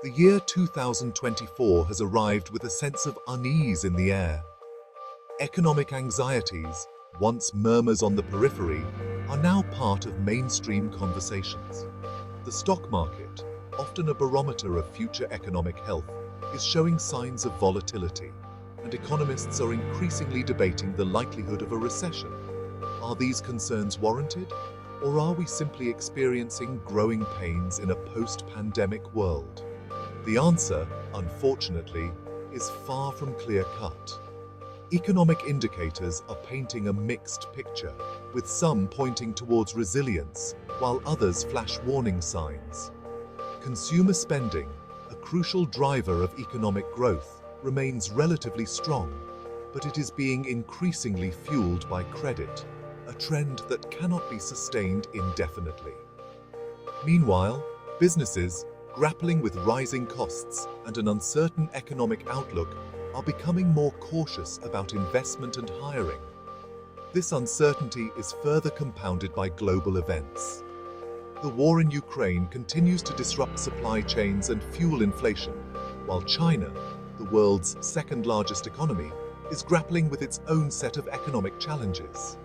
The year 2024 has arrived with a sense of unease in the air. Economic anxieties, once murmurs on the periphery, are now part of mainstream conversations. The stock market, often a barometer of future economic health, is showing signs of volatility, and economists are increasingly debating the likelihood of a recession. Are these concerns warranted, or are we simply experiencing growing pains in a post-pandemic world? The answer, unfortunately, is far from clear-cut. Economic indicators are painting a mixed picture, with some pointing towards resilience, while others flash warning signs. Consumer spending, a crucial driver of economic growth, remains relatively strong, but it is being increasingly fueled by credit, a trend that cannot be sustained indefinitely. Meanwhile, businesses, grappling with rising costs and an uncertain economic outlook, are becoming more cautious about investment and hiring. This uncertainty is further compounded by global events. The war in Ukraine continues to disrupt supply chains and fuel inflation, while China, the world's second-largest economy, is grappling with its own set of economic challenges.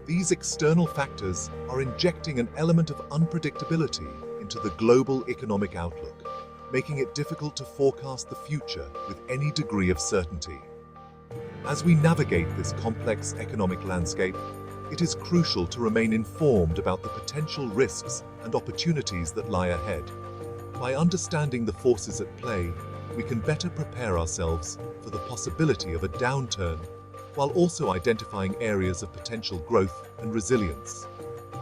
These external factors are injecting an element of unpredictability into the global economic outlook, making it difficult to forecast the future with any degree of certainty. As we navigate this complex economic landscape, it is crucial to remain informed about the potential risks and opportunities that lie ahead. By understanding the forces at play, we can better prepare ourselves for the possibility of a downturn, while also identifying areas of potential growth and resilience.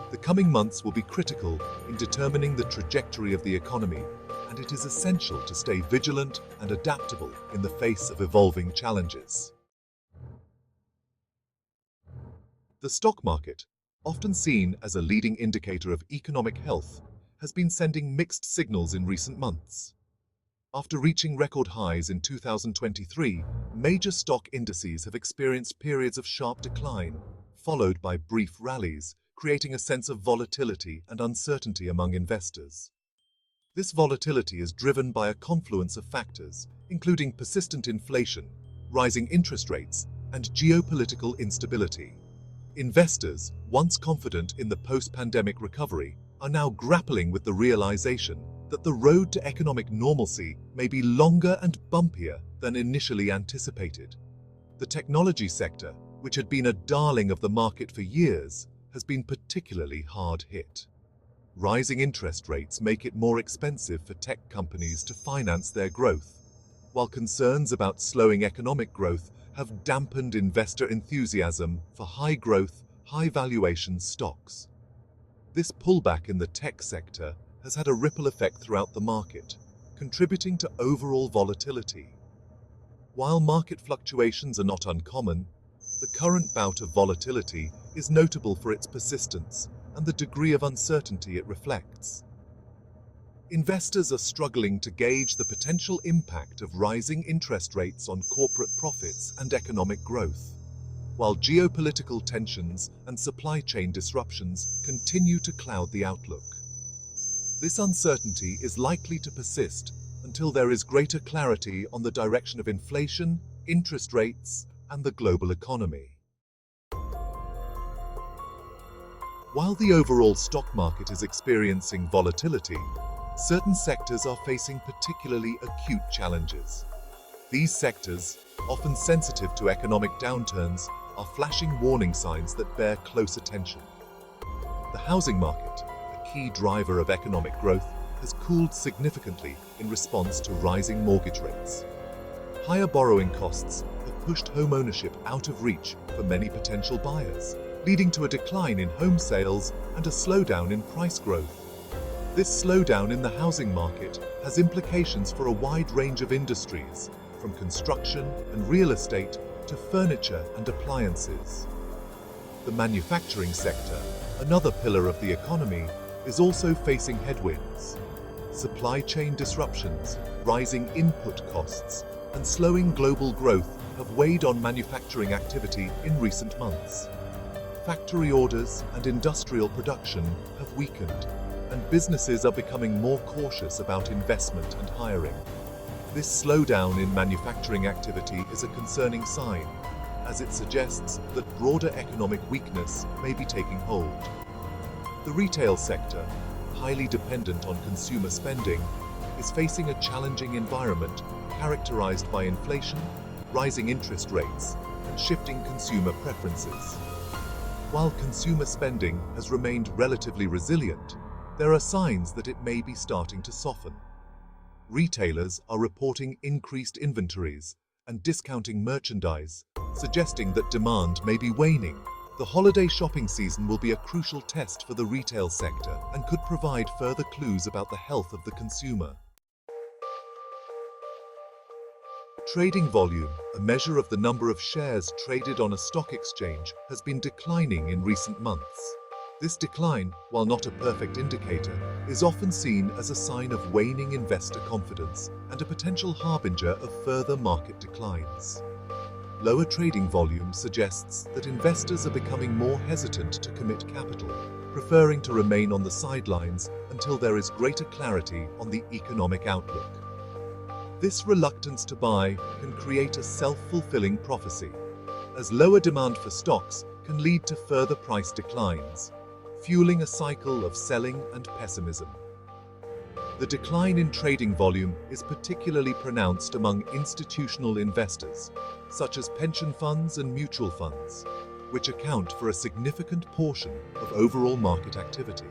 The coming months will be critical in determining the trajectory of the economy, and it is essential to stay vigilant and adaptable in the face of evolving challenges. The stock market, often seen as a leading indicator of economic health, has been sending mixed signals in recent months. After reaching record highs in 2023, major stock indices have experienced periods of sharp decline, followed by brief rallies, creating a sense of volatility and uncertainty among investors. This volatility is driven by a confluence of factors, including persistent inflation, rising interest rates, and geopolitical instability. Investors, once confident in the post-pandemic recovery, are now grappling with the realization that the road to economic normalcy may be longer and bumpier than initially anticipated. The technology sector, which had been a darling of the market for years, has been particularly hard hit. Rising interest rates make it more expensive for tech companies to finance their growth, while concerns about slowing economic growth have dampened investor enthusiasm for high-growth, high-valuation stocks. This pullback in the tech sector has had a ripple effect throughout the market, contributing to overall volatility. While market fluctuations are not uncommon, the current bout of volatility is notable for its persistence and the degree of uncertainty it reflects. Investors are struggling to gauge the potential impact of rising interest rates on corporate profits and economic growth, while geopolitical tensions and supply chain disruptions continue to cloud the outlook. This uncertainty is likely to persist until there is greater clarity on the direction of inflation, interest rates, and the global economy. While the overall stock market is experiencing volatility, certain sectors are facing particularly acute challenges. These sectors, often sensitive to economic downturns, are flashing warning signs that bear close attention. The housing market, a key driver of economic growth, has cooled significantly in response to rising mortgage rates. Higher borrowing costs have pushed home ownership out of reach for many potential buyers, leading to a decline in home sales and a slowdown in price growth. This slowdown in the housing market has implications for a wide range of industries, from construction and real estate to furniture and appliances. The manufacturing sector, another pillar of the economy, is also facing headwinds. Supply chain disruptions, rising input costs, and slowing global growth have weighed on manufacturing activity in recent months. Factory orders and industrial production have weakened, and businesses are becoming more cautious about investment and hiring. This slowdown in manufacturing activity is a concerning sign, as it suggests that broader economic weakness may be taking hold. The retail sector, highly dependent on consumer spending, is facing a challenging environment characterized by inflation, rising interest rates, and shifting consumer preferences. While consumer spending has remained relatively resilient, there are signs that it may be starting to soften. Retailers are reporting increased inventories and discounting merchandise, suggesting that demand may be waning. The holiday shopping season will be a crucial test for the retail sector and could provide further clues about the health of the consumer. Trading volume, a measure of the number of shares traded on a stock exchange, has been declining in recent months. This decline, while not a perfect indicator, is often seen as a sign of waning investor confidence and a potential harbinger of further market declines. Lower trading volume suggests that investors are becoming more hesitant to commit capital, preferring to remain on the sidelines until there is greater clarity on the economic outlook. This reluctance to buy can create a self-fulfilling prophecy, as lower demand for stocks can lead to further price declines, fueling a cycle of selling and pessimism. The decline in trading volume is particularly pronounced among institutional investors, such as pension funds and mutual funds, which account for a significant portion of overall market activity.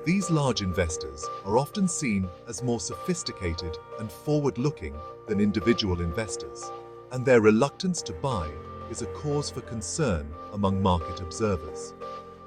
These large investors are often seen as more sophisticated and forward-looking than individual investors, and their reluctance to buy is a cause for concern among market observers.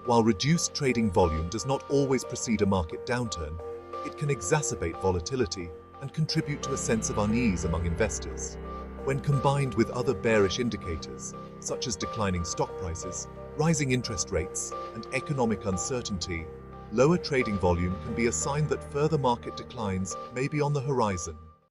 While reduced trading volume does not always precede a market downturn, it can exacerbate volatility and contribute to a sense of unease among investors. When combined with other bearish indicators, such as declining stock prices, rising interest rates, and economic uncertainty, lower trading volume can be a sign that further market declines may be on the horizon.